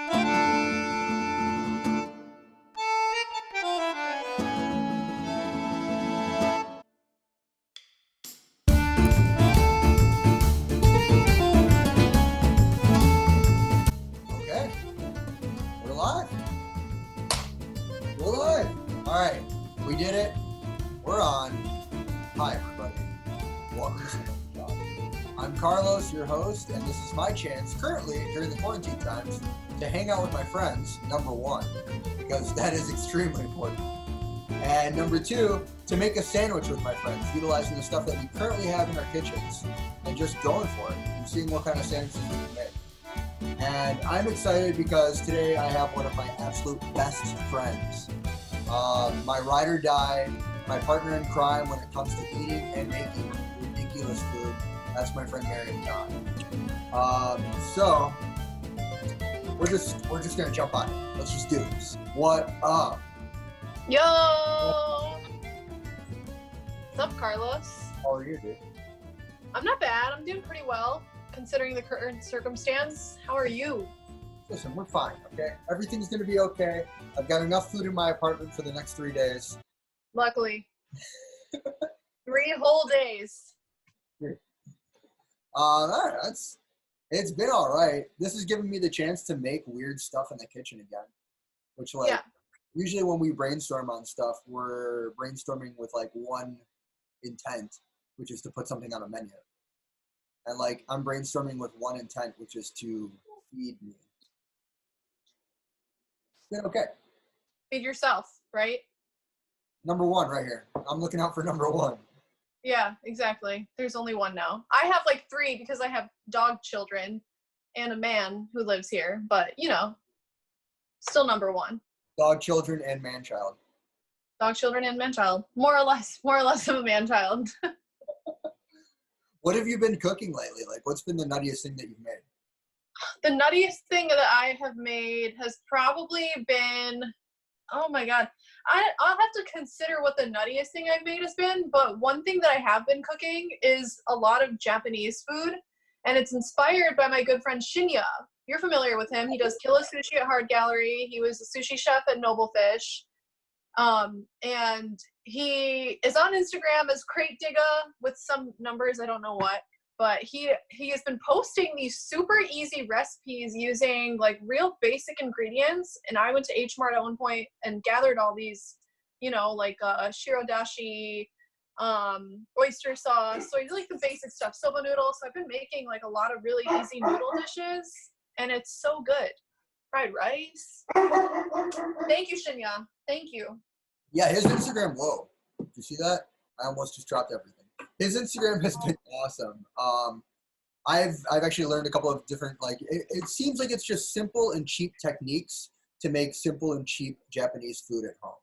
Okay, we're live. We're live. All right, we did it. We're on. Hi, everybody. Welcome to Smoke Shop. I'm Carlos, your host, and this is my chance, currently during the quarantine times, to hang out with my friends, number one, because that is extremely important. And number two, to make a sandwich with my friends, utilizing the stuff that we currently have in our kitchens and just going for it and seeing what kind of sandwiches we can make. And I'm excited because today I have one of my absolute best friends. My ride or die, my partner in crime when it comes to eating and making ridiculous food. That's my friend Maryam Khan. So we're just gonna jump on it. Let's just do this. What up? Yo! What's up, Carlos? How are you, dude? I'm not bad. I'm doing pretty well, considering the current circumstance. How are you? Listen, we're fine, okay? Everything's gonna be okay. I've got enough food in my apartment for the next 3 days. Luckily. 3 whole days. It's been all right. This has given me the chance to make weird stuff in the kitchen again, which usually when we brainstorm on stuff, we're brainstorming with like one intent, which is to put something on a menu. And like I'm brainstorming with one intent, which is to feed me. It's been okay. Feed yourself, right? Number one right here. I'm looking out for number one. Yeah, exactly. There's only one now. I have like 3 because I have dog children and a man who lives here, but you know, still number one. Dog children and man-child. Dog children and man-child. More or less of a man-child. What have you been cooking lately? Like, what's been the nuttiest thing that you've made? The nuttiest thing that I have made has probably been, oh my God. I'll have to consider what the nuttiest thing I've made has been, but one thing that I have been cooking is a lot of Japanese food, and it's inspired by my good friend Shinya. You're familiar with him. He does Killa Sushi at Hard Gallery. He was a sushi chef at Noble Fish. And he is on Instagram as Crate Digga with some numbers, I don't know what, but he has been posting these super easy recipes using like real basic ingredients. And I went to H Mart at one point and gathered all these, you know, like shirodashi, oyster sauce. So I do like the basic stuff, soba noodles. So I've been making like a lot of really easy noodle dishes, and it's so good. Fried rice. Thank you, Shinya. Thank you. Yeah, his Instagram, whoa. Did you see that? I almost just dropped everything. His Instagram has been awesome. I've actually learned a couple of different, like, it seems like it's just simple and cheap techniques to make simple and cheap Japanese food at home.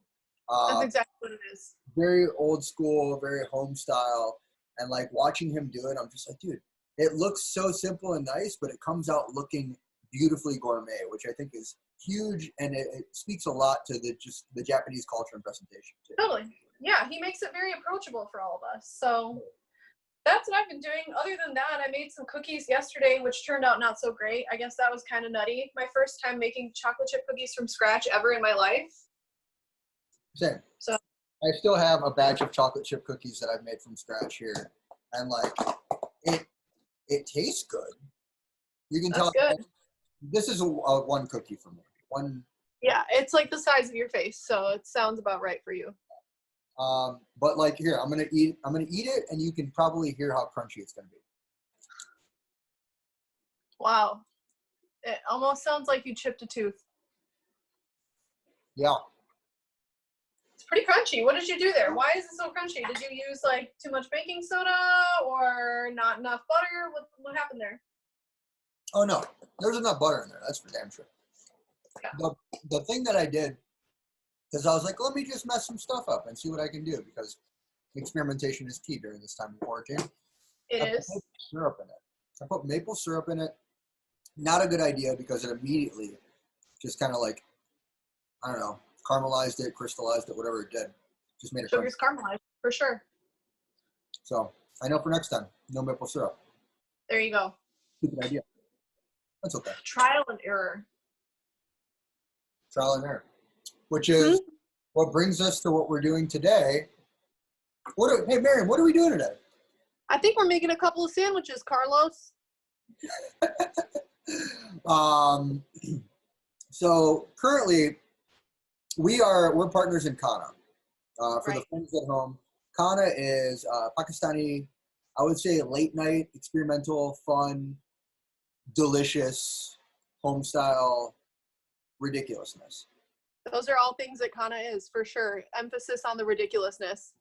That's exactly what it is. Very old school, very home style. And like watching him do it, I'm just like, dude, it looks so simple and nice, but it comes out looking beautifully gourmet, which I think is huge, and it speaks a lot to the Japanese culture and presentation too. Totally. Yeah, he makes it very approachable for all of us. So that's what I've been doing. Other than that, I made some cookies yesterday, which turned out not so great. I guess that was kind of nutty. My first time making chocolate chip cookies from scratch ever in my life. Same. So I still have a batch of chocolate chip cookies that I've made from scratch here, and like it tastes good. You can tell. Good. This is a one cookie for me. One. Yeah, it's like the size of your face, so it sounds about right for you. But like here, I'm gonna eat it, and you can probably hear how crunchy it's gonna be. Wow, it almost sounds like you chipped a tooth. Yeah. It's pretty crunchy. What did you do there? Why is it so crunchy? Did you use like too much baking soda or not enough butter? What happened there? Oh no, there's enough butter in there. That's for damn sure. Yeah. The thing that I did, because I was like, let me just mess some stuff up and see what I can do, because experimentation is key during this time of quarantine. It is. I put syrup in it. I put maple syrup in it. Not a good idea because it immediately just kind of like, I don't know, caramelized it, crystallized it, whatever it did. Just made it. Sugar's caramelized, for sure. So I know for next time, no maple syrup. There you go. Stupid idea. That's okay. Trial and error. Trial and error. Which is what brings us to what we're doing today. Hey, Maryam, what are we doing today? I think we're making a couple of sandwiches, Carlos. So currently, we're partners in Khana. For Right. the friends at home, Khana is Pakistani, I would say late night, experimental, fun, delicious, home style ridiculousness. Those are all things that Khana is, for sure. Emphasis on the ridiculousness.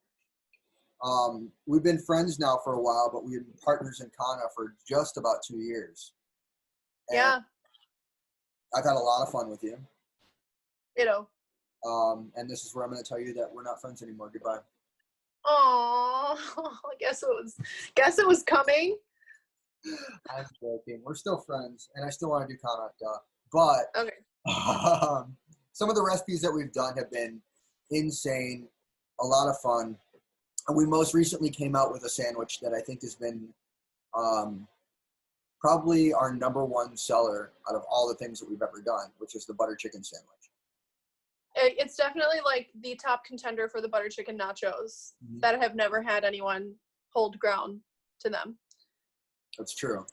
We've been friends now for a while, but we've been partners in Khana for just about 2 years. And Yeah. I've had a lot of fun with you. Ditto. And this is where I'm going to tell you that we're not friends anymore. Goodbye. Oh, I guess it was coming. I'm joking. We're still friends, and I still want to do Khana, but Okay. some of the recipes that we've done have been insane, a lot of fun. And we most recently came out with a sandwich that I think has been probably our number one seller out of all the things that we've ever done, which is the butter chicken sandwich. It's definitely like the top contender for the butter chicken nachos that have never had anyone hold ground to them. That's true.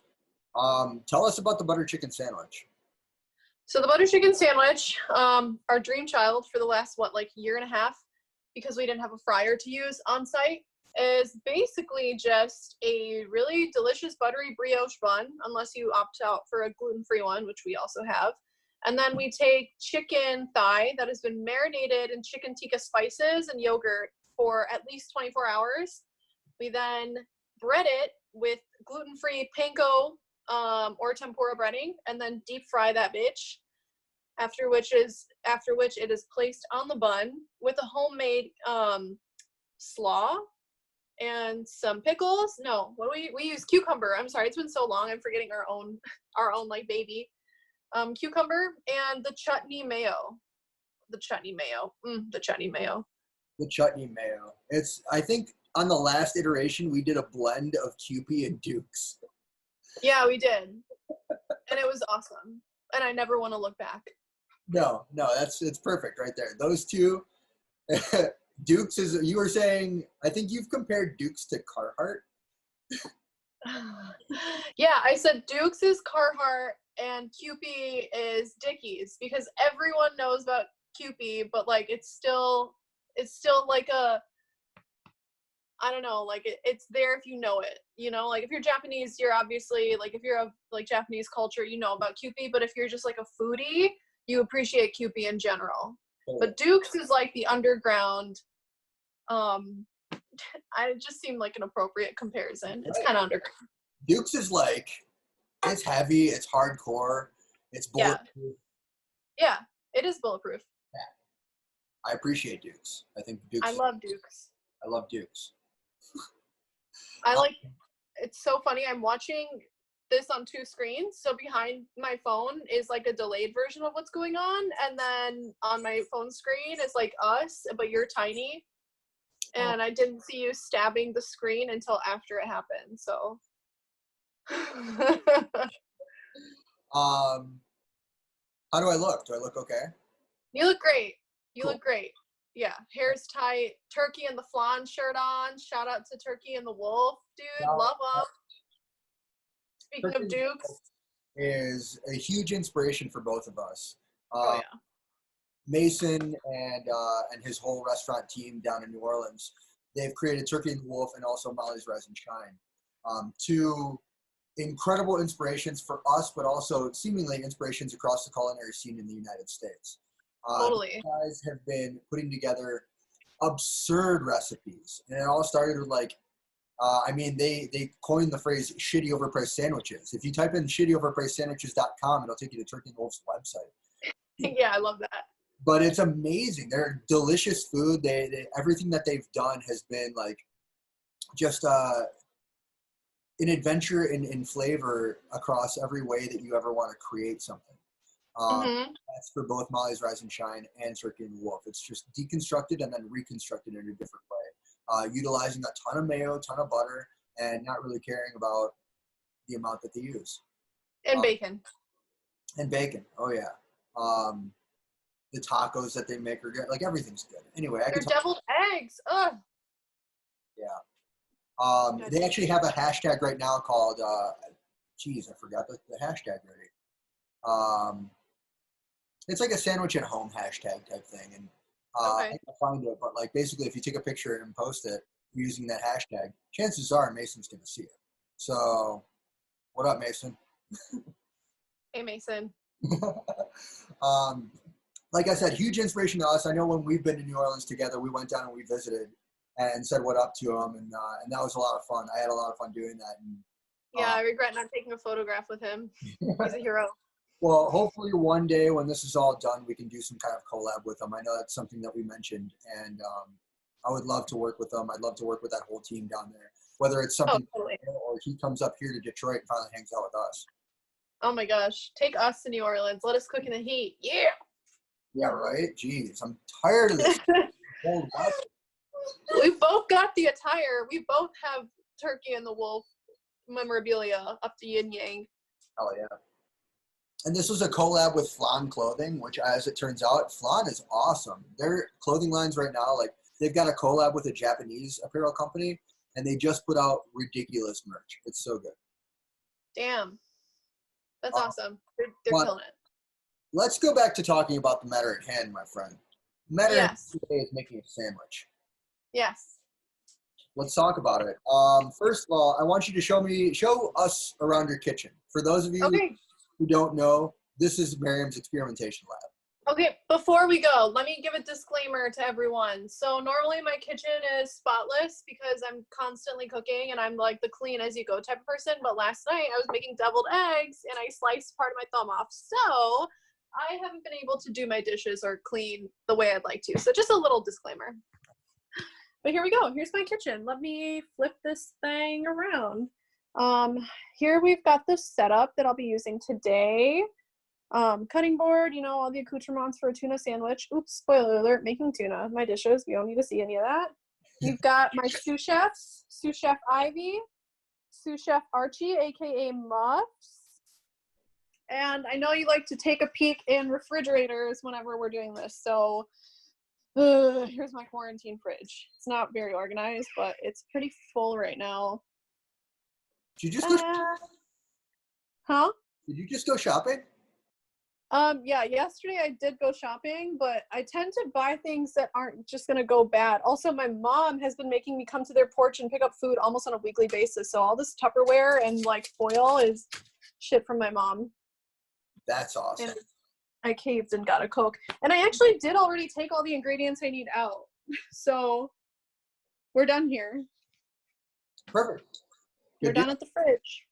Tell us about the butter chicken sandwich. So the butter chicken sandwich, our dream child for the last, year and a half, because we didn't have a fryer to use on site, is basically just a really delicious buttery brioche bun, unless you opt out for a gluten-free one, which we also have. And then we take chicken thigh that has been marinated in chicken tikka spices and yogurt for at least 24 hours. We then bread it with gluten-free panko or tempura breading, and then deep fry that bitch. After which it is placed on the bun with a homemade slaw and some pickles. No, what do we use? Cucumber. I'm sorry, it's been so long. I'm forgetting our own like baby. Cucumber and the chutney mayo. The chutney mayo. The chutney mayo. The chutney mayo. I think on the last iteration we did a blend of Kewpie and Dukes. Yeah, we did. And it was awesome. And I never want to look back. No, it's perfect right there. Those two. Dukes is, you were saying, I think you've compared Dukes to Carhartt. Yeah, I said Dukes is Carhartt and Kewpie is Dickies, because everyone knows about Kewpie, but like it's still like a, I don't know, like it's there if you know it, you know, like if you're Japanese, you're obviously, like if you're of like Japanese culture, you know about Kewpie, but if you're just like a foodie, you appreciate Kewpie in general. But Dukes is like the underground. It just seemed like an appropriate comparison. It's kind of underground. Dukes is like, it's heavy, it's hardcore, it's bulletproof. Yeah, it is bulletproof. Yeah. I appreciate Dukes. I think Dukes. I love Dukes. I love Dukes. It's so funny. I'm watching this on two screens. So behind my phone is like a delayed version of what's going on. And then on my phone screen is like us, but you're tiny. And I didn't see you stabbing the screen until after it happened. So. How do I look? Do I look okay? You look great. You Cool. look great. Yeah. Hair's tight. Turkey and the Flan shirt on. Shout out to Turkey and the Wolf, dude. Love them. Speaking Turkey of Dukes. Is a huge inspiration for both of us. Yeah. Mason and his whole restaurant team down in New Orleans, they've created Turkey and the Wolf and also Molly's Rise and Shine. Two incredible inspirations for us, but also seemingly inspirations across the culinary scene in the United States. Totally. These guys have been putting together absurd recipes, and it all started with like, they coined the phrase "shitty overpriced sandwiches." If you type in "shittyoverpricedSandwiches.com," it'll take you to Turkey and the Wolf's website. Yeah, I love that. But it's amazing. They're delicious food. They everything that they've done has been like just an adventure in flavor across every way that you ever want to create something. That's for both Molly's Rise and Shine and Turkey and the Wolf. It's just deconstructed and then reconstructed in a different way, utilizing a ton of mayo, ton of butter, and not really caring about the amount that they use. And bacon. And bacon. Oh, yeah. the tacos that they make are good. Like everything's good. Anyway, I They're could talk. deviled eggs. Ugh. Yeah. They actually have a hashtag right now called. Geez, I forgot the hashtag already. It's like a sandwich at home hashtag type thing, and I Okay. can find it. But like basically, if you take a picture and post it using that hashtag, chances are Mason's going to see it. So, what up, Mason? Hey, Mason. um, like I said, huge inspiration to us. I know when we've been to New Orleans together, we went down and we visited and said what up to him, and that was a lot of fun. I had a lot of fun doing that. And, Yeah, I regret not taking a photograph with him. He's a hero. Well, hopefully one day when this is all done, we can do some kind of collab with them. I know that's something that we mentioned, and I would love to work with them. I'd love to work with that whole team down there, whether it's something Totally. or he comes up here to Detroit and finally hangs out with us. Oh my gosh. Take us to New Orleans. Let us cook in the heat. Yeah. Yeah, right? Jeez, I'm tired of this cold weather. We both got the attire. We both have Turkey and the Wolf memorabilia up to yin yang. Hell yeah. And this was a collab with Flan Clothing, which, as it turns out, Flan is awesome. Their clothing lines right now, like, they've got a collab with a Japanese apparel company, and they just put out ridiculous merch. It's so good. Damn. That's awesome. They're killing it. Let's go back to talking about the matter at hand, my friend. The matter at hand today is making a sandwich. Yes. Let's talk about it. First of all, I want you to show us around your kitchen. For those of you who don't know, this is Maryam's experimentation lab. Okay, before we go, let me give a disclaimer to everyone. So normally my kitchen is spotless because I'm constantly cooking and I'm like the clean as you go type of person. But last night I was making deviled eggs and I sliced part of my thumb off. So I haven't been able to do my dishes or clean the way I'd like to. So just a little disclaimer. But here we go. Here's my kitchen. Let me flip this thing around. Here we've got the setup that I'll be using today. Cutting board, you know, all the accoutrements for a tuna sandwich. Oops, spoiler alert, making tuna. My dishes, we don't need to see any of that. You've got my sous chefs, sous chef Ivy, sous chef Archie, aka Muffs. And I know you like to take a peek in refrigerators whenever we're doing this, so here's my quarantine fridge. It's not very organized, but it's pretty full right now. Did you just go Huh? Did you just go shopping? Yeah, yesterday I did go shopping, but I tend to buy things that aren't just gonna go bad. Also, my mom has been making me come to their porch and pick up food almost on a weekly basis. So all this Tupperware and like foil is shit from my mom. That's awesome. And I caved and got a Coke. And I actually did already take all the ingredients I need out. So we're done here. Perfect. We're done at the fridge.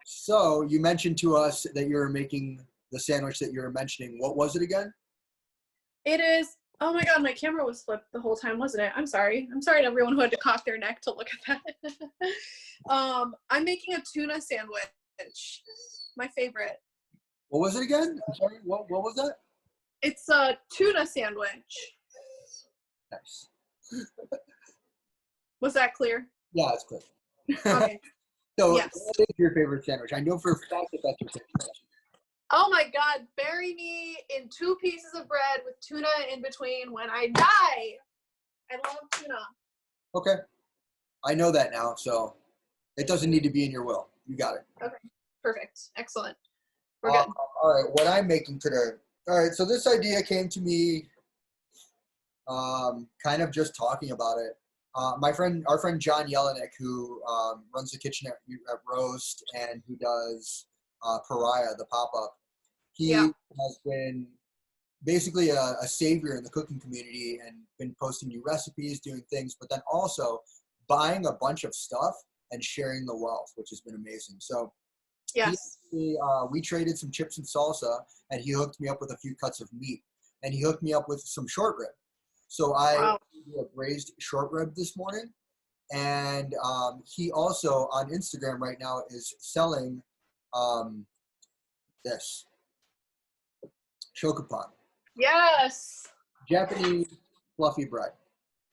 So you mentioned to us that you were making the sandwich that you were mentioning. What was it again? It is, oh my God, my camera was flipped the whole time, wasn't it? I'm sorry. I'm sorry to everyone who had to cock their neck to look at that. I'm making a tuna sandwich. My favorite. What was it again? I'm sorry, what was that? It's a tuna sandwich. Nice. Was that clear? Yeah, it's clear. Okay. So yes. What is your favorite sandwich? I know for a fact that that's your favorite. Oh my God, bury me in 2 pieces of bread with tuna in between when I die. I love tuna. Okay. I know that now, so it doesn't need to be in your will. You got it. Okay. Perfect. Excellent. We're good. All right, what I'm making today. All right, so this idea came to me kind of just talking about it. Our friend John Jelinek, who runs the kitchen at Roast and who does Pariah, the pop-up, he has been basically a savior in the cooking community and been posting new recipes, doing things, but then also buying a bunch of stuff and sharing the wealth, which has been amazing. So yes, we traded some chips and salsa, and he hooked me up with a few cuts of meat, and he hooked me up with some short rib. So I did a braised short rib this morning, and he also on Instagram right now is selling this shokupan. Yes. Japanese fluffy bread.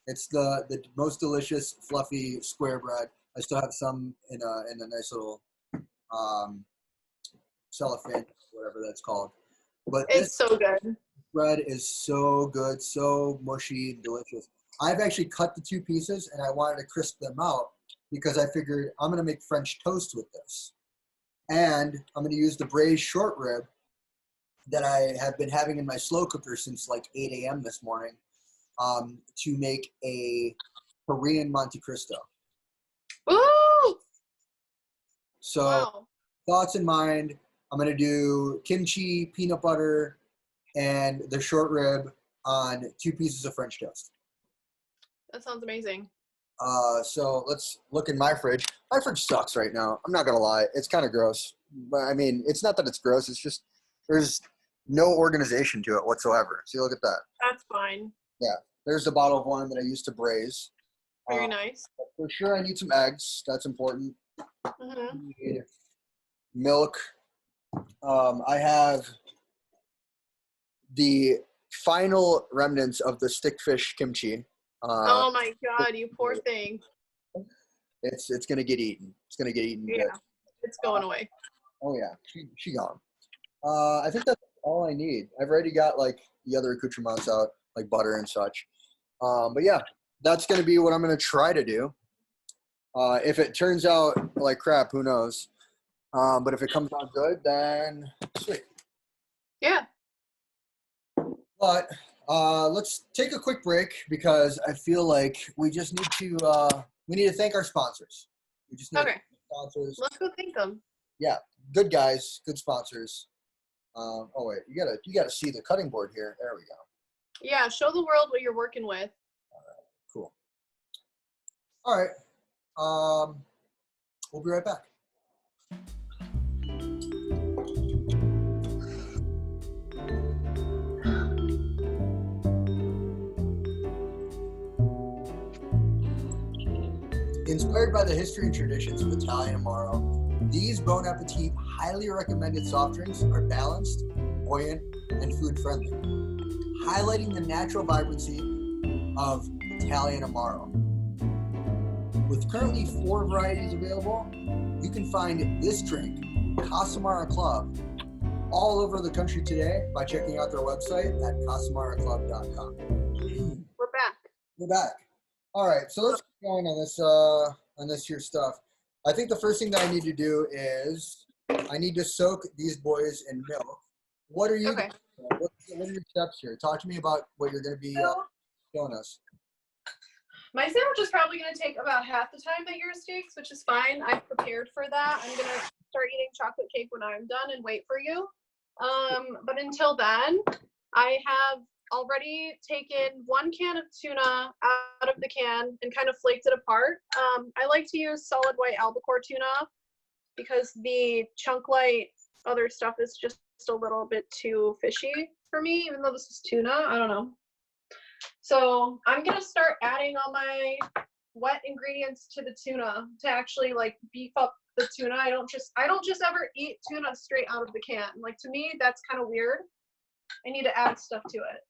It's the most delicious fluffy square bread. I still have some in a nice little cellophane, whatever that's called. But it's so good. bread is so good, so mushy and delicious. I've actually cut the 2 pieces and I wanted to crisp them out because I figured I'm going to make French toast with this. And I'm going to use the braised short rib that I have been having in my slow cooker since like 8 a.m. this morning to make a Korean Monte Cristo. Ooh! So, Wow. thoughts in mind, I'm going to do kimchi, peanut butter, and the short rib on 2 pieces of French toast. That sounds amazing. So let's look in my fridge. My fridge sucks right now. I'm not going to lie. It's kind of gross. But I mean, it's not that it's gross. It's just there's no organization to it whatsoever. See, look at that. That's fine. Yeah. There's a bottle of wine that I used to braise. Very nice. For sure, I need some eggs. That's important. Mm-hmm. I need milk. I have the final remnants of the stick fish kimchi. Oh my God, you poor thing. It's gonna get eaten. It's gonna get eaten. Yeah, Good. it's going away. Oh yeah, she gone. I think that's all I need. I've already got like the other accoutrements out, like butter and such. But yeah, that's gonna be what I'm gonna try to do. If it turns out like crap, who knows? But if it comes out good, then sweet. Yeah. But let's take a quick break because I feel like we just need to thank our sponsors. We just need to thank sponsors. Let's go thank them. Yeah, good guys, good sponsors. Oh wait, you gotta see the cutting board here. There we go. Yeah, show the world what you're working with. All right, cool. All right, we'll be right back. Inspired by the history and traditions of Italian Amaro, these Bon Appetit highly recommended soft drinks are balanced, buoyant, and food-friendly, highlighting the natural vibrancy of Italian Amaro. With currently 4 varieties available, you can find this drink, Casamara Club, all over the country today by checking out their website at casamaraclub.com. We're back. We're back. All right, so let's keep going on this here stuff. I think the first thing that I need to do is I need to soak these boys in milk. What are you? Okay. What are your steps here? Talk to me about what you're going to be showing us. My sandwich is probably going to take about half the time that yours takes, which is fine. I've prepared for that. I'm going to start eating chocolate cake when I'm done and wait for you. But until then, I have already taken 1 can of tuna out of the can and kind of flaked it apart. I like to use solid white albacore tuna because the chunk light other stuff is just a little bit too fishy for me, even though this is tuna. I don't know. So I'm gonna start adding all my wet ingredients to the tuna to actually like beef up the tuna. I don't just ever eat tuna straight out of the can. Like, to me, that's kind of weird. I need to add stuff to it.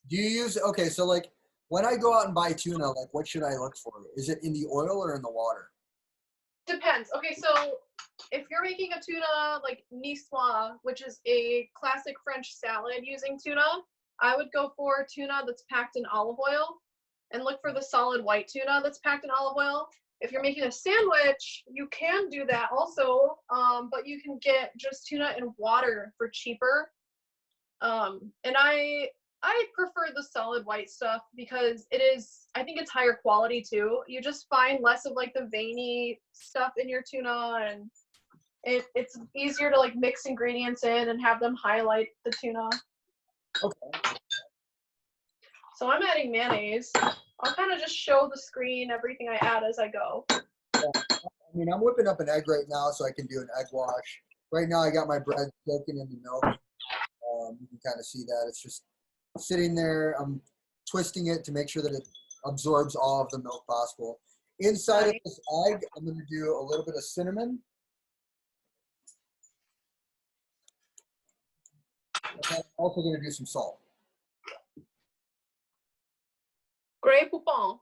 Do you use, okay, so like when I go out and buy tuna, like what should I look for? Is it in the oil or in the water? Depends. Okay, so if you're making a tuna like niçoise, which is a classic French salad using tuna, I would go for tuna that's packed in olive oil and look for the solid white tuna that's packed in olive oil. If you're making a sandwich, you can do that also, but you can get just tuna in water for cheaper. And I prefer the solid white stuff because I think it's higher quality too. You just find less of like the veiny stuff in your tuna, and it's easier to like mix ingredients in and have them highlight the tuna. Okay. So I'm adding mayonnaise. I'll kind of just show the screen everything I add as I go. Yeah. I mean, I'm whipping up an egg right now so I can do an egg wash. Right now I got my bread soaking in the milk. You can kind of see that. It's just sitting there. I'm twisting it to make sure that it absorbs all of the milk possible. Inside of this egg, I'm going to do a little bit of cinnamon. And I'm also going to do some salt. Grey Poupon.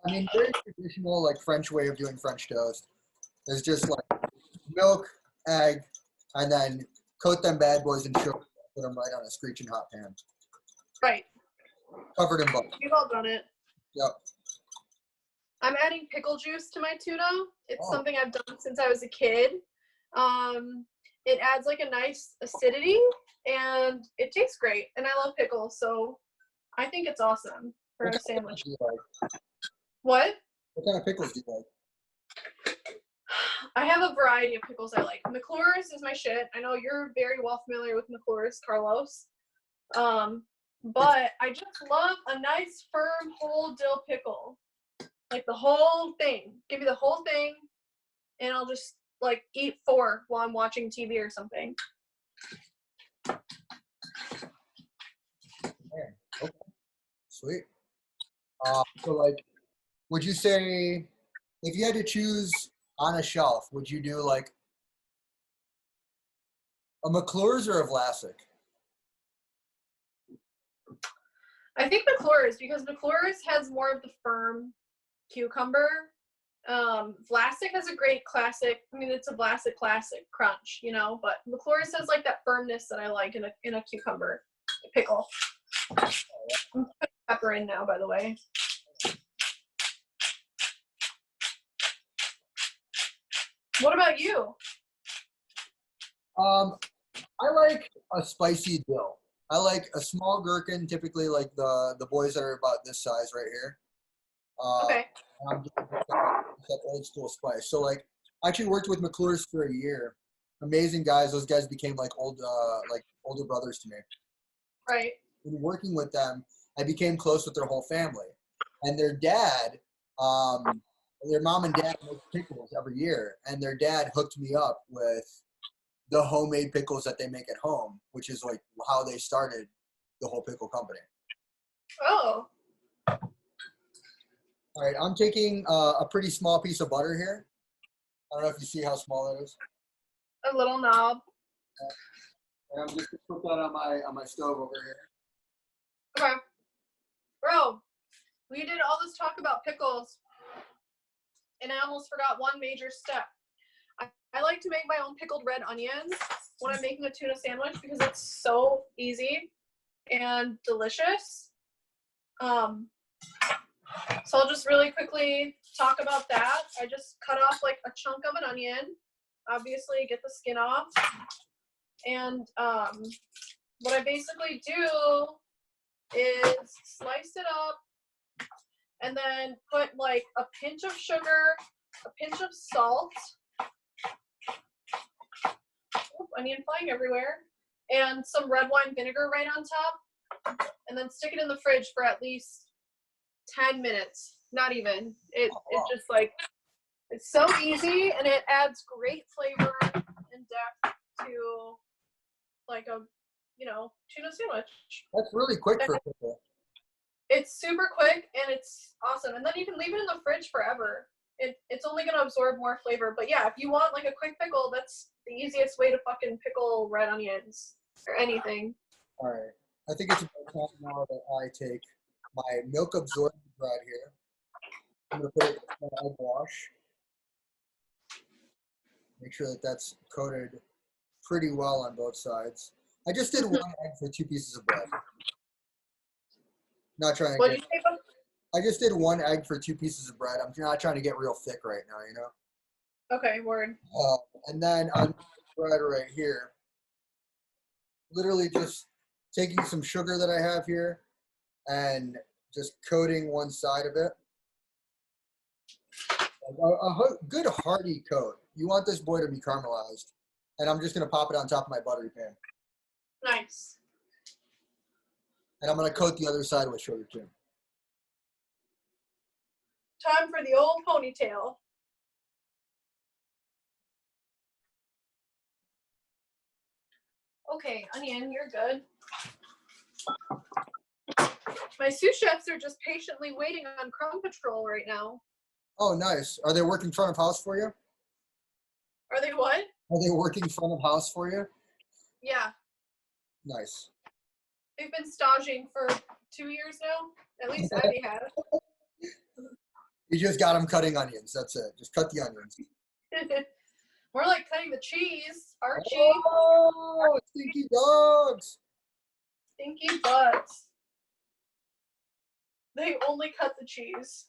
I mean, very traditional, like French way of doing French toast. Is just like milk, egg, and then coat them bad boys in sugar. Put them right on a screeching hot pan. Right. Covered in butter. We've all done it. Yep. I'm adding pickle juice to my tuna. It's Oh. something I've done since I was a kid. It adds like a nice acidity and it tastes great. And I love pickles, so I think it's awesome for a sandwich. What? What kind of pickles do you like? I have a variety of pickles I like. McClure's is my shit. I know you're very well familiar with McClure's, Carlos. But I just love a nice firm whole dill pickle. Like the whole thing. Give me the whole thing and I'll just like eat 4 while I'm watching TV or something. Okay. Sweet. So like, would you say if you had to choose on a shelf, would you do like a McClure's or a Vlasic? I think McClure's because McClure's has more of the firm cucumber. Vlasic has a great classic. I mean, it's a Vlasic classic crunch, you know. But McClure's has like that firmness that I like in a cucumber pickle. I'm putting pepper in now, by the way. What about you? I like a spicy dill. I like a small gherkin, typically like the boys that are about this size right here. Okay. I'm doing that old school spice. So like, I actually worked with McClure's for a year. Amazing guys. Those guys became like older brothers to me. Right. And working with them, I became close with their whole family. And their dad, their mom and dad make pickles every year, and their dad hooked me up with the homemade pickles that they make at home, which is like how they started the whole pickle company. Oh. All right, I'm taking a pretty small piece of butter here. I don't know if you see how small that is. A little knob. And I'm just gonna put that on my stove over here. Okay. Bro, we did all this talk about pickles, and I almost forgot one major step. I like to make my own pickled red onions when I'm making a tuna sandwich because it's so easy and delicious. So I'll just really quickly talk about that. I just cut off like a chunk of an onion, obviously get the skin off. And what I basically do is slice it up and then put like a pinch of sugar, a pinch of salt, onion flying everywhere, and some red wine vinegar right on top, and then stick it in the fridge for at least 10 minutes. Not even. It just like, it's so easy and it adds great flavor and depth to like a, you know, tuna sandwich. That's really quick for a pickle. It's super quick and it's awesome. And then you can leave it in the fridge forever. It's only going to absorb more flavor. But yeah, if you want like a quick pickle, that's the easiest way to fucking pickle red onions or anything. All right. I think it's about time now that I take my milk absorbent bread here. I'm going to put it in an egg wash. Make sure that that's coated pretty well on both sides. I just did 1 egg for 2 pieces of bread. Not trying to What did you say? I just did 1 egg for 2 pieces of bread. I'm not trying to get real thick right now, you know? Okay, word. And then on bread right here, literally just taking some sugar that I have here and just coating one side of it. A good hearty coat. You want this boy to be caramelized. And I'm just going to pop it on top of my buttery pan. Nice. And I'm going to coat the other side with sugar too. Time for the old ponytail. Okay, onion, you're good. My sous chefs are just patiently waiting on Crumb Patrol right now. Oh, nice. Are they working front of house for you? Are they what? Are they working front of house for you? Yeah. Nice. They've been staging for 2 years now. At least Abby has. We just got him cutting onions. That's it. Just cut the onions. More like cutting the cheese. Archie. Oh, stinky dogs. Stinky butts. They only cut the cheese.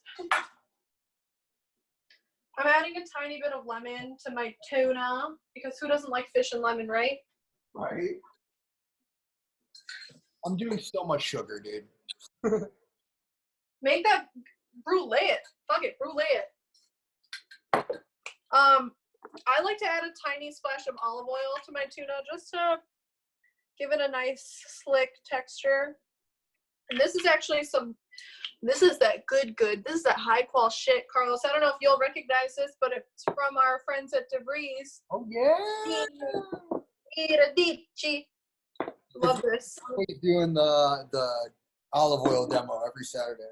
I'm adding a tiny bit of lemon to my tuna because who doesn't like fish and lemon, right? Right. I'm doing so much sugar, dude. Make that brulee it. Fuck it, brulee it. I like to add a tiny splash of olive oil to my tuna just to give it a nice slick texture. And this is actually this is that good. This is that high quality shit, Carlos. I don't know if you'll recognize this, but it's from our friends at DeVries. Oh, yeah. Love this. He's doing the olive oil demo every Saturday.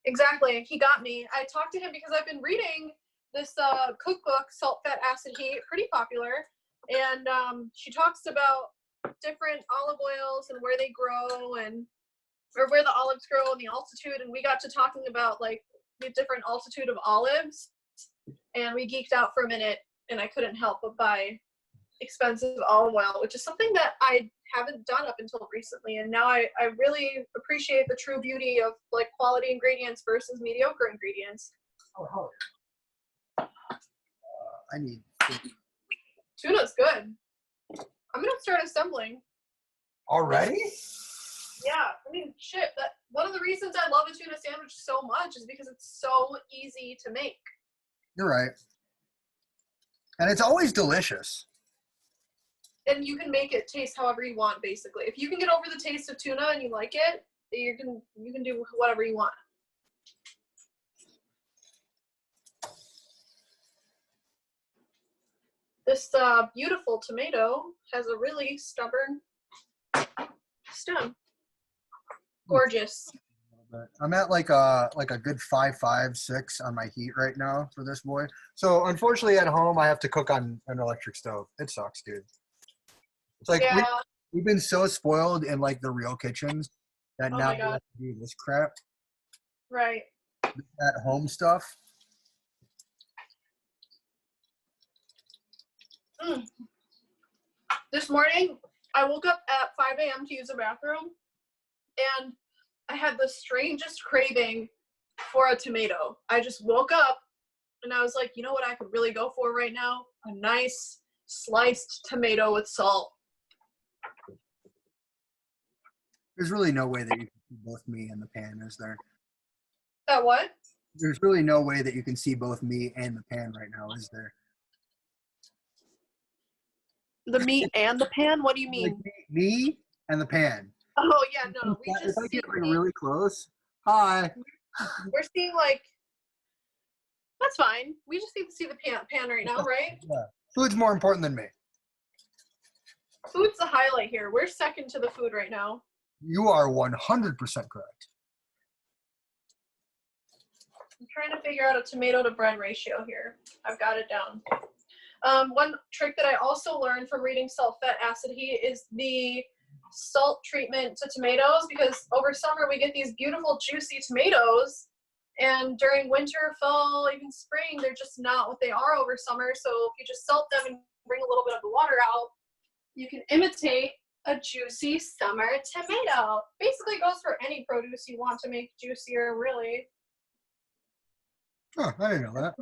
Exactly. He got me. I talked to him because I've been reading this cookbook, Salt, Fat, Acid, Heat, pretty popular. And she talks about different olive oils and where they grow or where the olives grow and the altitude. And we got to talking about like the different altitude of olives. And we geeked out for a minute and I couldn't help but buy expensive olive oil, which is something that I haven't done up until recently. And now I really appreciate the true beauty of like quality ingredients versus mediocre ingredients. Oh. I need Tuna's good. I'm gonna start assembling. already? Yeah, I mean, shit. That one of the reasons I love a tuna sandwich so much is because it's so easy to make. You're right. And it's always delicious. And you can make it taste however you want, basically. If you can get over the taste of tuna and you like it, you can do whatever you want. This beautiful tomato has a really stubborn stem. Gorgeous. I'm at like a good 5, 6 on my heat right now for this boy. So unfortunately at home I have to cook on an electric stove. It sucks, dude. It's like Yeah. we've been so spoiled in like the real kitchens that now we have to do this crap. Right. At home stuff. This morning, I woke up at 5 a.m. to use the bathroom, and I had the strangest craving for a tomato. I just woke up, and I was like, you know what I could really go for right now? A nice sliced tomato with salt. There's really no way that you can see both me and the pan, is there? That what? There's really no way that you can see both me and the pan right now, is there? The meat and the pan? What do you mean? Like me and the pan. Oh, yeah, no. We If just I get like really close, hi. We're seeing like, that's fine. We just need to see the pan right now, right? Yeah. Food's more important than me. Food's the highlight here. We're second to the food right now. You are 100% correct. I'm trying to figure out a tomato to bread ratio here. I've got it down. One trick that I also learned from reading Salt, Fat, Acid, Heat is the salt treatment to tomatoes, because over summer we get these beautiful juicy tomatoes, and during winter, fall, even spring, they're just not what they are over summer. So if you just salt them and bring a little bit of the water out, you can imitate a juicy summer tomato. Basically goes for any produce you want to make juicier, really. Oh, I didn't know that.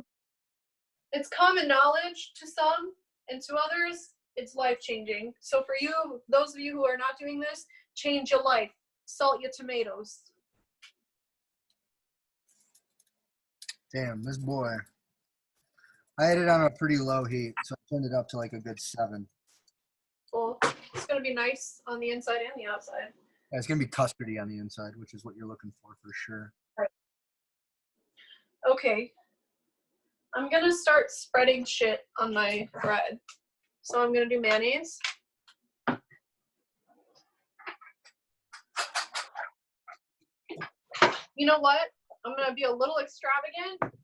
It's common knowledge to some, and to others, it's life-changing. So for you, those of you who are not doing this, change your life. Salt your tomatoes. Damn, this boy. I had it on a pretty low heat, so I turned it up to like a good 7. Well, it's going to be nice on the inside and the outside. Yeah, it's going to be custardy on the inside, which is what you're looking for sure. Right. Okay. I'm going to start spreading shit on my bread. So I'm going to do mayonnaise. You know what? I'm going to be a little extravagant,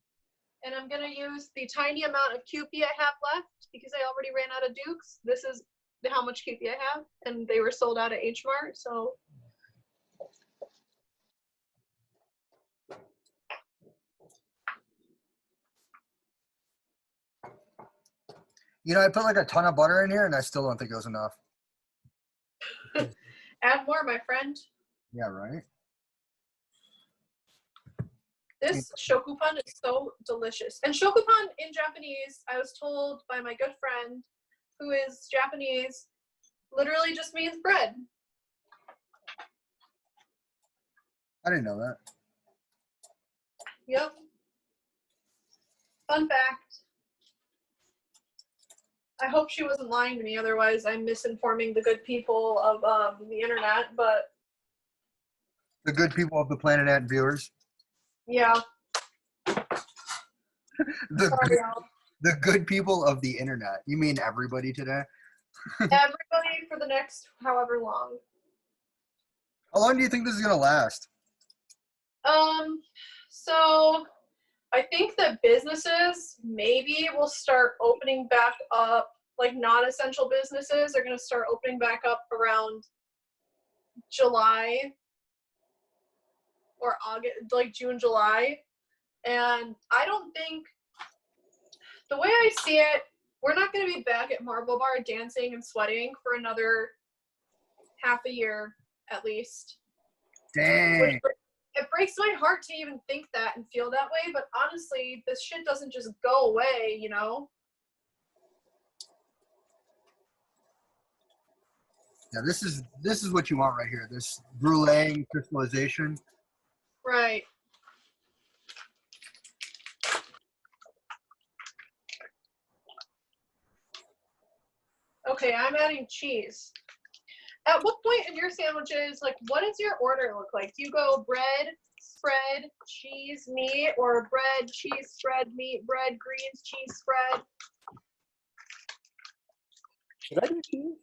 and I'm going to use the tiny amount of Kewpie I have left because I already ran out of Dukes. This is how much Kewpie I have, and they were sold out at H Mart, so. You know, I put like a ton of butter in here, and I still don't think it was enough. Add more, my friend. Yeah, right? This shokupan is so delicious. And shokupan in Japanese, I was told by my good friend who is Japanese, literally just means bread. I didn't know that. Yep. Fun fact. I hope she wasn't lying to me, otherwise I'm misinforming the good people of the internet, but... The good people of the Planet Ant viewers. Yeah. The good people of the internet. You mean everybody today? Everybody for the next however long. How long do you think this is going to last? So I think that businesses maybe will start opening back up, like non-essential businesses are going to start opening back up around July or August, like June, July. And I don't think, the way I see it, we're not going to be back at Marble Bar dancing and sweating for another half a year at least. Dang. It breaks my heart to even think that and feel that way, but honestly, this shit doesn't just go away, you know? Yeah, this is what you want right here. This brulee crystallization. Right. Okay, I'm adding cheese. At what point in your sandwiches, like, what does your order look like? Do you go bread, spread, cheese, meat, or bread, cheese, spread, meat, bread, greens, cheese, spread? Should I do cheese?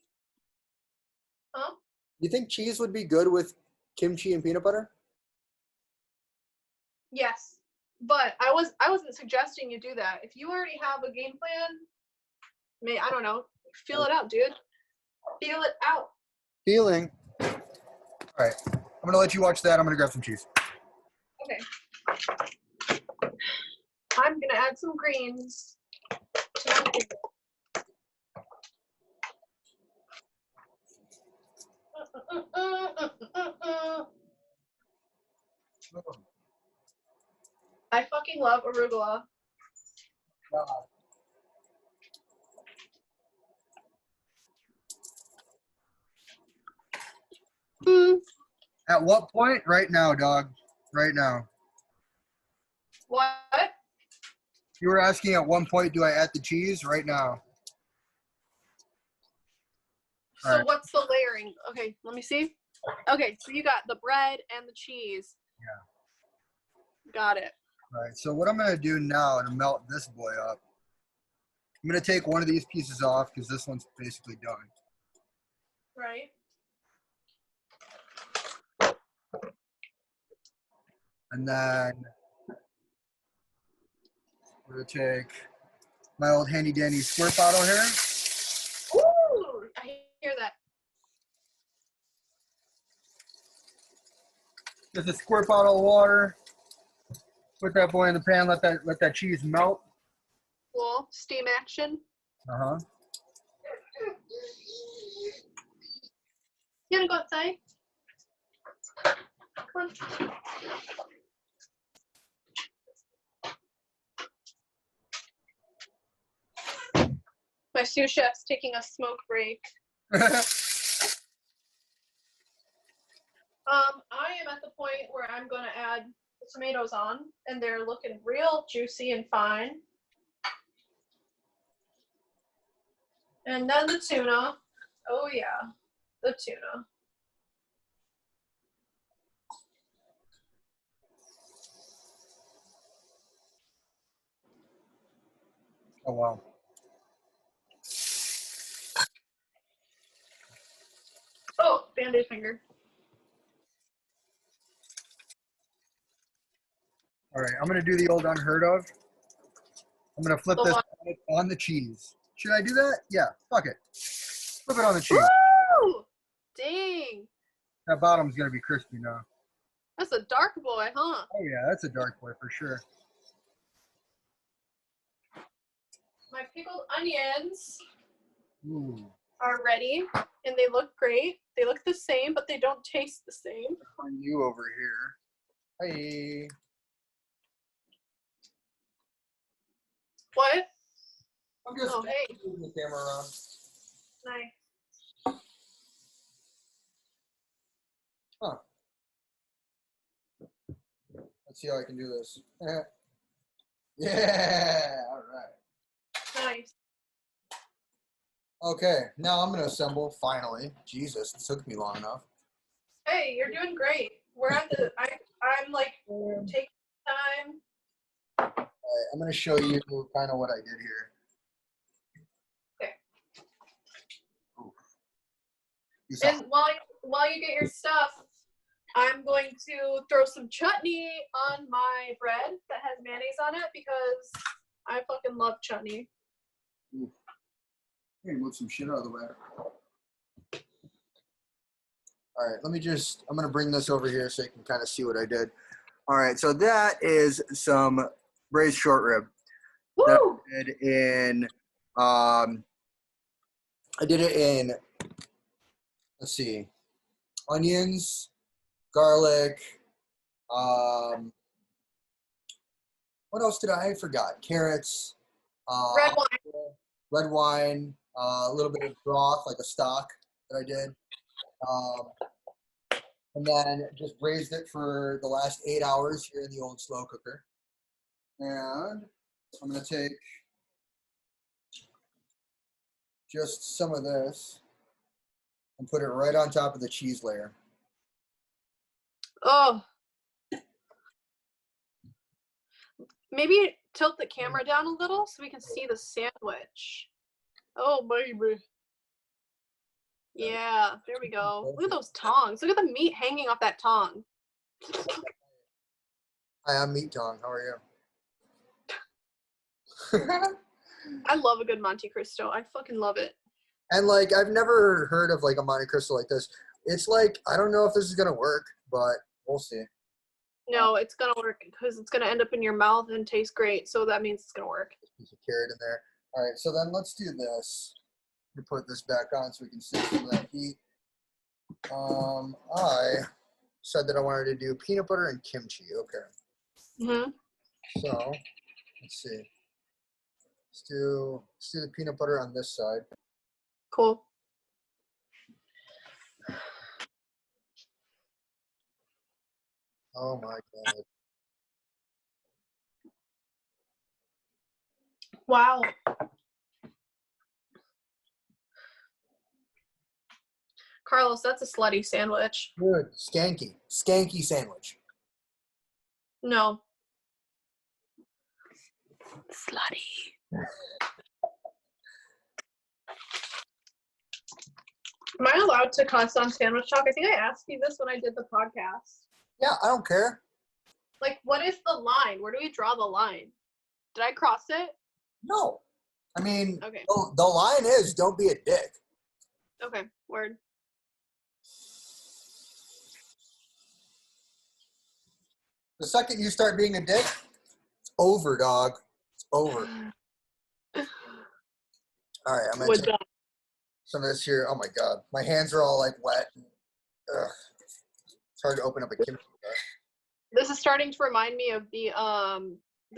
Huh? You think cheese would be good with kimchi and peanut butter? Yes. But I wasn't suggesting you do that. If you already have a game plan, I don't know. Feel it out, dude. Feel it out. Feeling. All right. I'm going to let you watch that. I'm going to grab some cheese. Okay. I'm going to add some greens to my food. I fucking love arugula. God. At what point? Right now, dog. Right now. What? You were asking at one point, do I add the cheese? Right now. So right. What's the layering? Okay, let me see. Okay, so you got the bread and the cheese. Yeah. Got it. All right, so what I'm going to do now to melt this boy up, I'm going to take one of these pieces off because this one's basically done. Right. And then we're going to take my old handy dandy squirt bottle here. Ooh, I hear that. Just a squirt bottle of water. Put that boy in the pan, let that cheese melt. Cool. Steam action. Uh-huh. You wanna go outside? Come on. My sous chef's taking a smoke break. I am at the point where I'm going to add the tomatoes on, and they're looking real juicy and fine. And then the tuna. Oh yeah, the tuna. Oh, wow. Oh, Band-Aid finger. All right, I'm going to do the old unheard of. I'm going to flip this on the cheese. Should I do that? Yeah, fuck it. Flip it on the cheese. Woo! Dang. That bottom's going to be crispy now. That's a dark boy, huh? Oh, yeah, that's a dark boy for sure. My pickled onions Ooh. are ready, and they look great. They look the same, but they don't taste the same. Find you over here. Hey. What? I'm just hey. moving the camera around. Nice. Huh. Let's see how I can do this. Yeah. All right. Nice. Okay. Now I'm gonna assemble. Finally. Jesus, it took me long enough. Hey, you're doing great. We're at the. I'm like taking time. All right, I'm gonna show you kind of what I did here. Okay. Oof. And while you get your stuff, I'm going to throw some chutney on my bread that has mayonnaise on it because I fucking love chutney. Oof. Here, move some shit out of the way. All right, I'm gonna bring this over here so you can kind of see what I did. All right, so that is some braised short rib. Woo! That I did it in, let's see, onions, garlic, what else did I forgot? Carrots, Red wine. red wine, a little bit of broth, like a stock that I did. And then just braised it for the last 8 hours here in the old slow cooker. And I'm going to take just some of this and put it right on top of the cheese layer. Oh. Maybe tilt the camera down a little so we can see the sandwich. Oh, baby. Yeah, there we go. Look at those tongs. Look at the meat hanging off that tong. Hi, I'm Meat Tong. How are you? I love a good Monte Cristo. I fucking love it. And like, I've never heard of like a Monte Cristo like this. It's like, I don't know if this is going to work, but we'll see. No, it's gonna work because it's gonna end up in your mouth and taste great. So that means it's gonna work. Piece of carrot in there. All right, so then let's do this. Let me put this back on so we can see some of that heat. I said that I wanted to do peanut butter and kimchi. Okay. Mhm. So let's see. Let's do the peanut butter on this side. Cool. Oh my god. Wow. Carlos, that's a slutty sandwich. Good. Skanky sandwich. No. Slutty. Am I allowed to cuss on Sandwich Talk? I think I asked you this when I did the podcast. Yeah, I don't care. Like, what is the line? Where do we draw the line? Did I cross it? No. I mean, Okay. the line is don't be a dick. Okay, word. The second you start being a dick, it's over, dog. It's over. All right, I'm going to take some of this here. Oh my god. My hands are all like wet. Ugh. It's hard to open up a kimchi jar. This is starting to remind me of the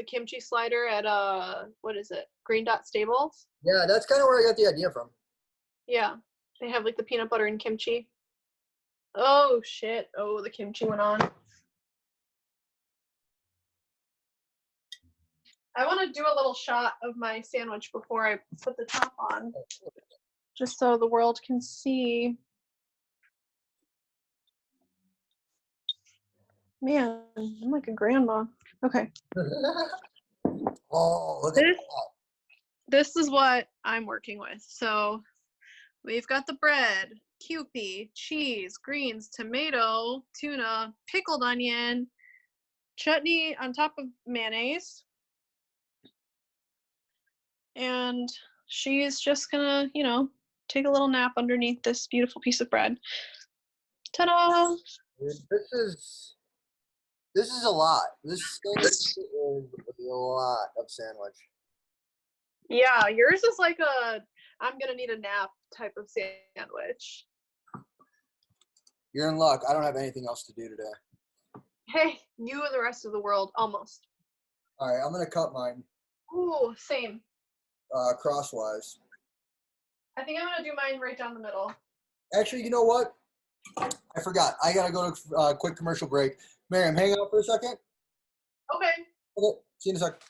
kimchi slider at what is it? Green Dot Stables. Yeah, that's kind of where I got the idea from. Yeah. They have like the peanut butter and kimchi. Oh shit. Oh, the kimchi went on. I want to do a little shot of my sandwich before I put the top on. Just so the world can see. Man, I'm like a grandma. Okay. Oh, look at that. This is what I'm working with. So we've got the bread, Kewpie, cheese, greens, tomato, tuna, pickled onion, chutney on top of mayonnaise. And she's just gonna, take a little nap underneath this beautiful piece of bread. Ta-da! This is a lot. This is a lot of sandwich. Yeah, yours is like I'm gonna need a nap type of sandwich. You're in luck. I don't have anything else to do today. Hey, you and the rest of the world, almost. All right, I'm gonna cut mine Ooh, same. crosswise. I think I'm gonna do mine right down the middle. Actually, you know what? I forgot. I gotta go to a quick commercial break. Maryam, hang out for a second. Okay. Okay, see you in a sec.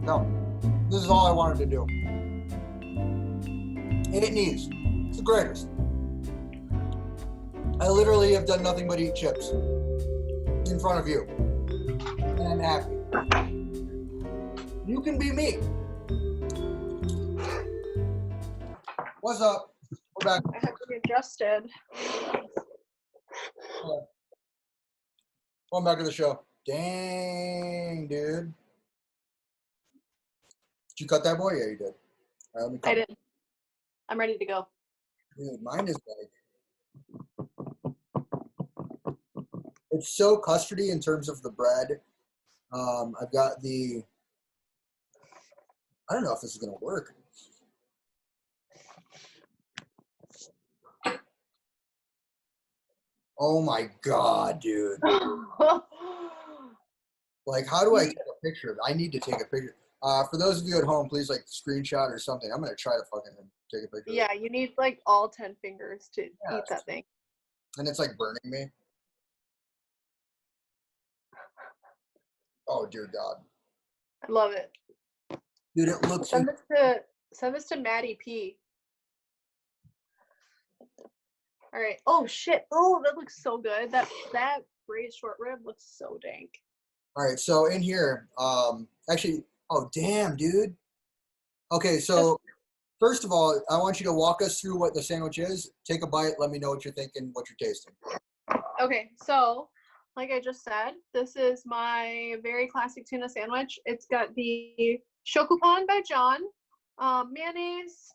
No, this is all I wanted to do. And it needs. It's the greatest. I literally have done nothing but eat chips in front of you. And I'm happy. You can be me. What's up? We're back. I have to be adjusted. Welcome back to the show. Dang, dude. Did you cut that boy? Yeah, you did. All right, let me cut I did. I'm ready to go. Dude, mine is like, it's so custardy in terms of the bread. I've got the, I don't know if this is going to work. Oh my God, dude. Like, how do I take a picture of it? I need to take a picture. For those of you at home, please like screenshot or something. I'm going to try to fucking take a picture. Yeah, you need like all 10 fingers to eat that thing. And it's like burning me. Oh, dear God. I love it. Dude, it looks. Send this to Maddie P. All right. Oh shit. Oh, that looks so good. That braised short rib looks so dank. All right, so in here, actually, oh damn, dude. Okay, so first of all, I want you to walk us through what the sandwich is. Take a bite. Let me know what you're thinking, what you're tasting. Okay, so like I just said, this is my very classic tuna sandwich. It's got the shokupan by John, mayonnaise,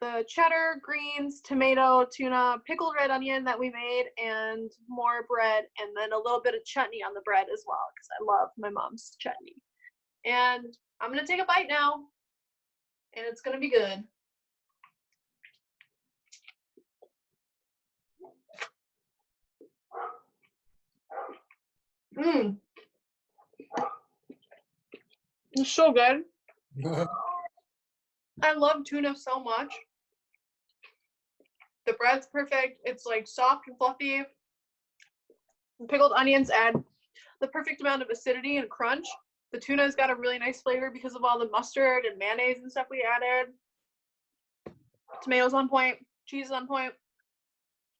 the cheddar, greens, tomato, tuna, pickled red onion that we made, and more bread, and then a little bit of chutney on the bread as well, because I love my mom's chutney. And I'm gonna take a bite now, and it's gonna be good. Mmm. It's so good. I love tuna so much. The bread's perfect. It's like soft and fluffy. The pickled onions add the perfect amount of acidity and crunch. The tuna's got a really nice flavor because of all the mustard and mayonnaise and stuff we added. Tomatoes on point, cheese on point.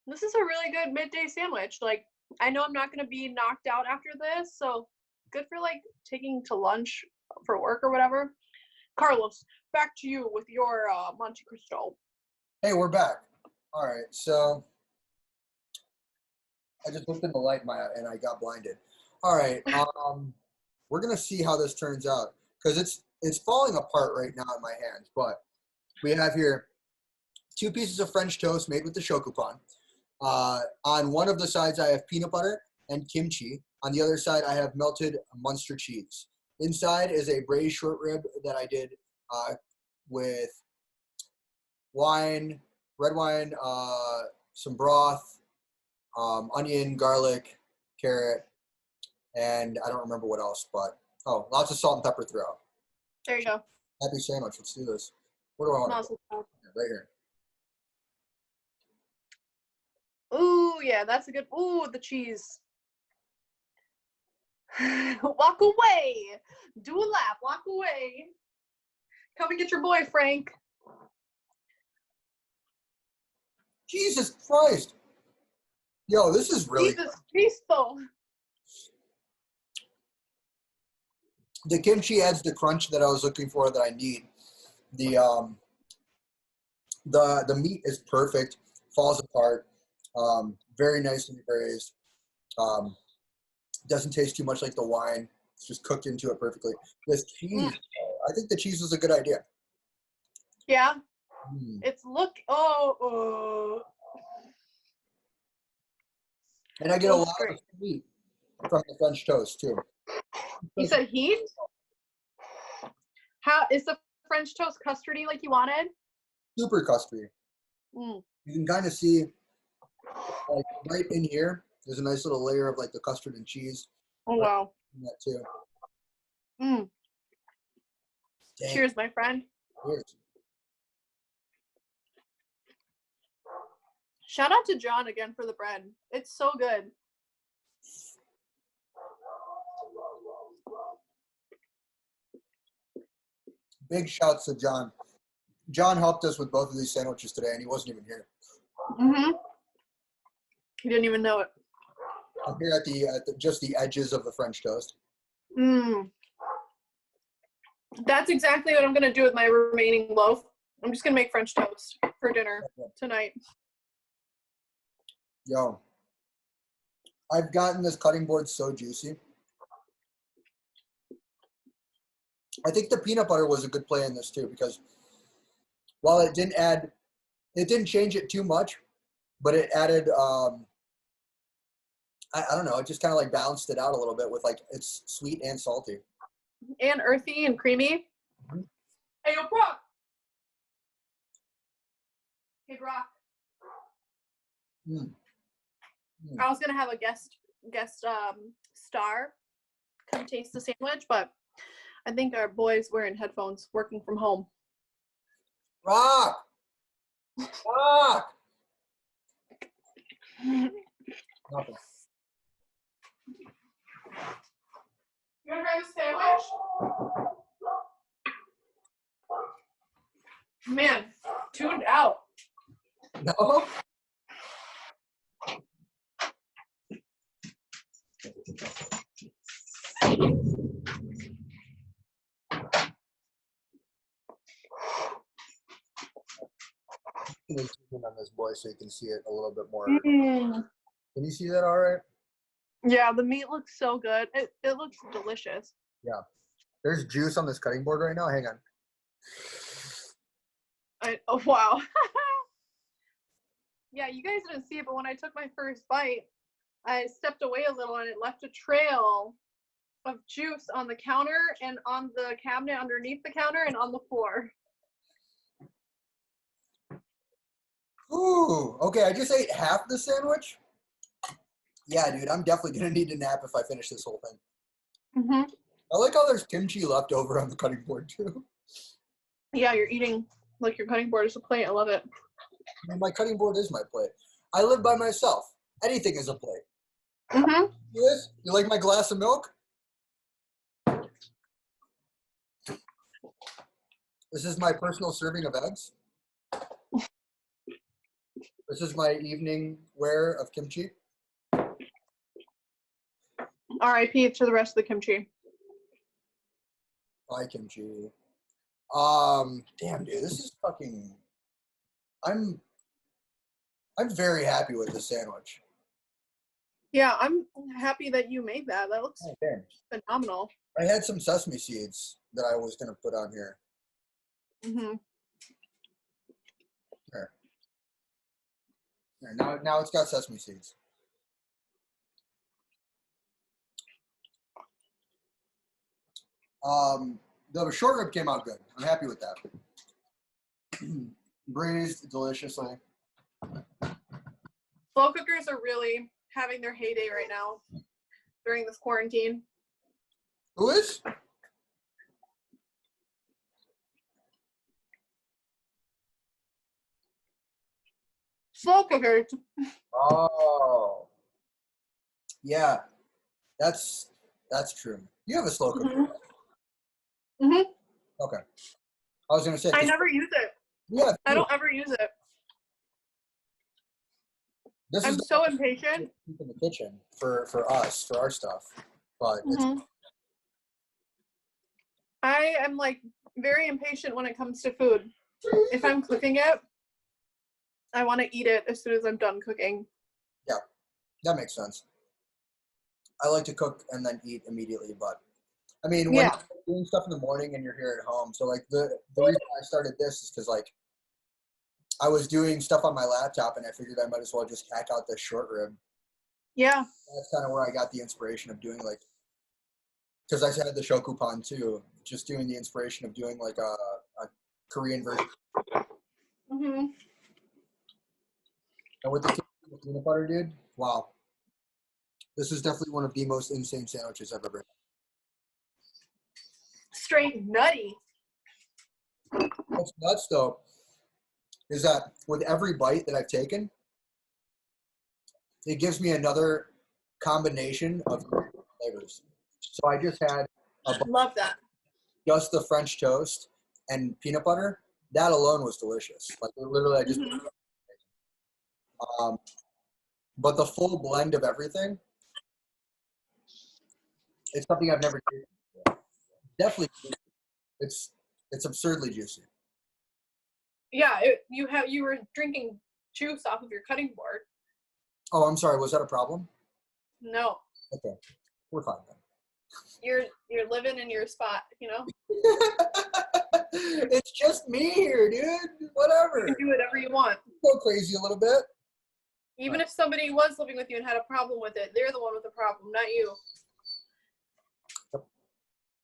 This is a really good midday sandwich. Like, I know I'm not going to be knocked out after this, so good for like taking to lunch for work or whatever. Carlos, back to you with your Monte Cristo. Hey, we're back. All right, so I just looked in the light, and I got blinded. All right, we're gonna see how this turns out because it's falling apart right now in my hands. But we have here 2 pieces of French toast made with the shokupan. On one of the sides, I have peanut butter and kimchi. On the other side, I have melted Munster cheese. Inside is a braised short rib that I did with wine, red wine, some broth, onion, garlic, carrot, and I don't remember what else, but lots of salt and pepper throughout. There you go. Happy sandwich. Let's do this. What do I want? Awesome. Right here. Ooh, yeah, that's a good. Ooh, the cheese. Walk away. Do a lap. Walk away. Come and get your boy, Frank. Jesus Christ. Yo, this is really Jesus Cristo. The kimchi adds the crunch that I was looking for that I need. The meat is perfect. falls apart. Very nicely braised. Doesn't taste too much like the wine. It's just cooked into it perfectly. This cheese, I think the cheese was a good idea. Yeah. Mm. It's And I get a lot great. of heat from the French toast too. You said heat? How is the French toast custardy like you wanted? Super custardy. Mm. You can kind of see, like right in here, there's a nice little layer of like the custard and cheese. Oh wow. That too. Mm. Cheers, my friend. Cheers. Shout out to John again for the bread. It's so good. Big shouts to John. John helped us with both of these sandwiches today, and he wasn't even here. Mm-hmm. He didn't even know it. I'm here at the just the edges of the French toast. Mm. That's exactly what I'm gonna do with my remaining loaf. I'm just gonna make French toast for dinner tonight. Yo, I've gotten this cutting board so juicy. I think the peanut butter was a good play in this too, because while it didn't change it too much, but it added, I don't know, it just kind of like balanced it out a little bit with like, it's sweet and salty. And earthy and creamy. Mm-hmm. Hey, yo, Brock. Hey, Brock. Mm. Mm. I was gonna have a guest star come taste the sandwich, but I think our boy's wearing headphones, working from home. Rock! Rock! Nothing. You wanna try the sandwich? Man, tuned out. No? I'm going to zoom in on this boy so you can see it a little bit more. Mm. Can you see that all right? Yeah, the meat looks so good. It looks delicious. Yeah. There's juice on this cutting board right now. Hang on. Oh, wow. Yeah, you guys didn't see it, but when I took my first bite, I stepped away a little and it left a trail of juice on the counter and on the cabinet underneath the counter and on the floor. Ooh, okay. I just ate half the sandwich. Yeah, dude, I'm definitely going to need a nap if I finish this whole thing. Mm-hmm. I like how there's kimchi left over on the cutting board, too. Yeah, you're eating like your cutting board is a plate. I love it. I mean, my cutting board is my plate. I live by myself. Anything is a plate. Mm-hmm. Yes? You like my glass of milk? This is my personal serving of eggs. This is my evening wear of kimchi. R.I.P. to the rest of the kimchi. Bye, kimchi. Damn, dude, this is fucking. I'm very happy with this sandwich. Yeah, I'm happy that you made that. That looks phenomenal. I had some sesame seeds that I was gonna put on here. Mm-hmm. There. Now it's got sesame seeds. The short rib came out good. I'm happy with that. Braised deliciously. Slow cookers are really having their heyday right now during this quarantine. Who is? Slow cookers. Oh. Yeah. That's true. You have a slow cooker. Mm-hmm. Mm-hmm. Okay. I was gonna say. I never use it. Yeah. I don't ever use it. I'm so impatient. In the kitchen for us, for our stuff. But mm-hmm. I am like very impatient when it comes to food. If I'm cooking it, I want to eat it as soon as I'm done cooking. Yeah, that makes sense. I like to cook and then eat immediately, but I mean, when Yeah. you're doing stuff in the morning and you're here at home, so like the reason I started this is because like I was doing stuff on my laptop and I figured I might as well just hack out this short rib. Yeah. That's kind of where I got the inspiration of doing like, because I had the shokupan too, just doing the inspiration of doing like a Korean version. Mm-hmm. And with the peanut butter, dude, wow. This is definitely one of the most insane sandwiches I've ever had. Straight nutty. What's nuts though is that with every bite that I've taken, it gives me another combination of flavors. So I just had Love that. just the French toast and peanut butter. That alone was delicious. Like literally, I just. Mm-hmm. But the full blend of everything, it's something I've never tasted before. Definitely, it's absurdly juicy. Yeah, you were drinking juice off of your cutting board. Oh, I'm sorry. Was that a problem? No, Okay, we're fine then. you're living in your spot, you know. It's just me here, dude. Whatever. You can do whatever you want. Go crazy a little bit. Even if somebody was living with you and had a problem with it, they're the one with the problem, not you.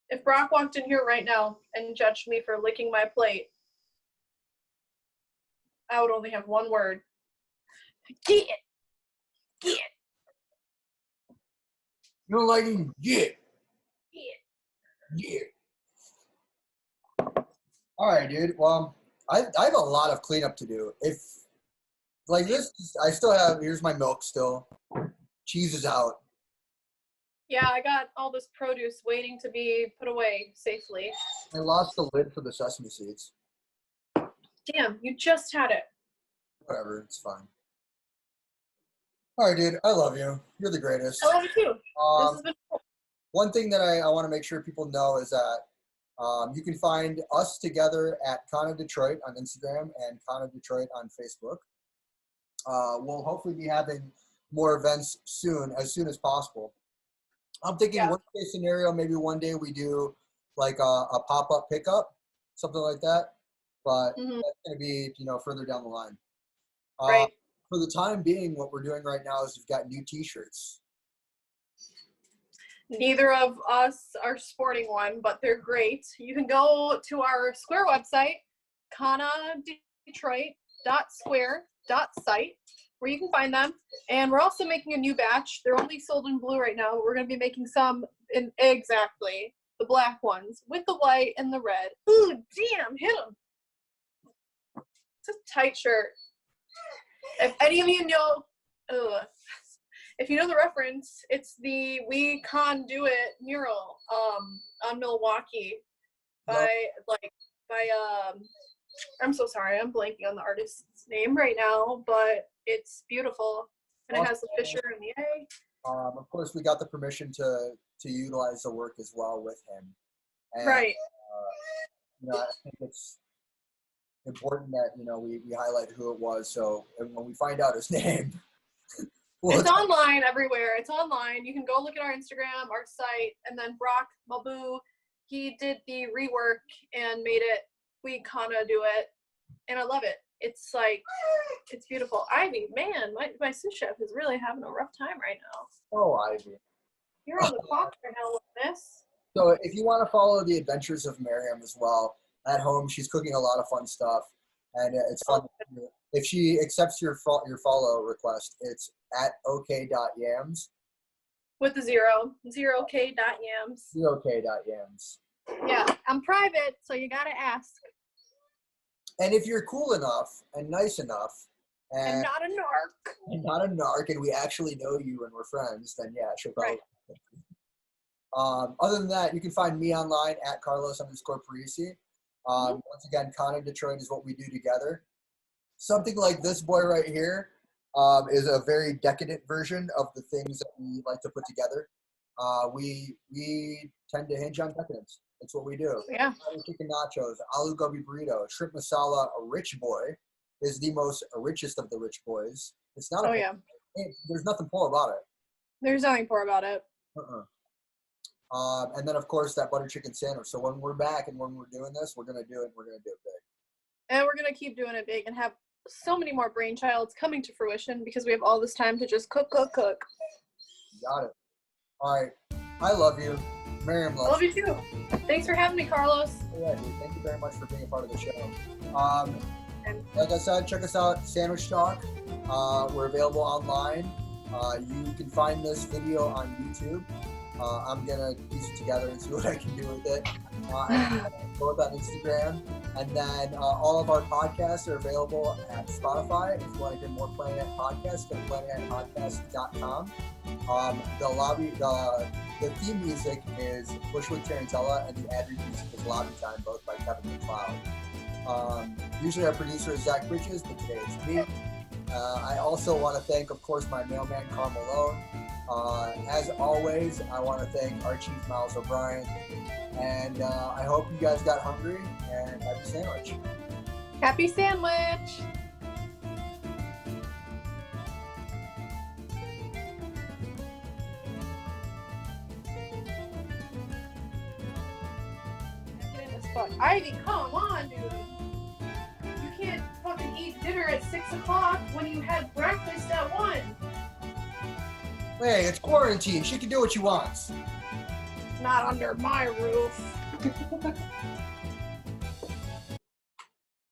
If Brock walked in here right now and judged me for licking my plate, I would only have one word. Get it. Get it. You don't like it? Get. Get it. All right, dude. Well, I have a lot of cleanup to do. If like this, I still have. Here's my milk still. Cheese is out. Yeah, I got all this produce waiting to be put away safely. I lost the lid for the sesame seeds. Damn, you just had it. Whatever, it's fine. All right, dude. I love you. You're the greatest. I love you too. This has been cool. One thing that I want to make sure people know is that you can find us together at Khana Detroit on Instagram and Khana Detroit on Facebook. We'll hopefully be having more events soon as possible. I'm thinking worst case scenario, maybe one day we do like a pop-up pickup, something like that. But that's going to be, further down the line. Right. For the time being, what we're doing right now is we've got new t-shirts. Neither of us are sporting one, but they're great. You can go to our Square website, khanadetroit.square.site, where you can find them. And we're also making a new batch. They're only sold in blue right now. We're going to be making some in exactly the black ones with the white and the red. Ooh, damn, hit them. It's a tight shirt. If any of you know, if you know the reference, it's the We Can Do It mural on Milwaukee I'm so sorry, I'm blanking on the artist's name right now, but it's beautiful. And it has the Fisher and the A. Of course, we got the permission to utilize the work as well with him. And, right. I think it's important that, we highlight who it was. So when we find out his name. It's online everywhere. It's online. You can go look at our Instagram, our site, and then Brock Mabu, he did the rework and made it We Kinda Do It. And I love it. It's beautiful. Ivy, man, my sous chef is really having a rough time right now. Oh, Ivy. You're on the clock right now with this. So if you want to follow the adventures of Maryam as well, at home, she's cooking a lot of fun stuff. And it's fun. If she accepts your follow request, it's at ok.yams. With the zero.yams. 0k.yams. Yeah, I'm private, so you gotta ask. And if you're cool enough and nice enough, and not a narc, and we actually know you and we're friends, then yeah, she'll probably. Right. Other than that, you can find me online at Carlos_Parisi. Once again, Khana Detroit is what we do together. Something like this boy right here is a very decadent version of the things that we like to put together. We tend to hinge on decadence. That's what we do. Yeah. Chicken nachos, aloo gobi burrito, shrimp masala, a rich boy, is the most richest of the rich boys. It's not. Oh yeah. There's nothing poor about it. There's nothing poor about it. And then of course that butter chicken sandwich. So when we're back and when we're doing this, we're gonna do it. We're gonna do it big. And we're gonna keep doing it big and have so many more brainchilds coming to fruition because we have all this time to just cook. Got it. All right. I love you. Maryam loves I love you too. Thanks for having me, Carlos. Yeah, dude. Thank you very much for being a part of the show. Like I said, check us out, Sandwich Talk. We're available online. You can find this video on YouTube. I'm gonna piece it together and see what I can do with it. Both on Instagram, and then all of our podcasts are available at Spotify. If you want to hear more Planet Ant podcasts, go to planetantpodcast.com. The theme music is Bushwick Tarantella, and the ad read music is Lobby Time, both by Kevin MacLeod. Usually our producer is Zach Bridges, but today it's me. I also want to thank, of course, my mailman, Carl Malone. As always, I want to thank our chief, Miles O'Brien. And I hope you guys got hungry, and happy sandwich. Happy sandwich! Ivy, come on, dude. You can't fucking eat dinner at 6 o'clock when you had breakfast at 1. Hey, it's quarantine. She can do what she wants. Not under my roof.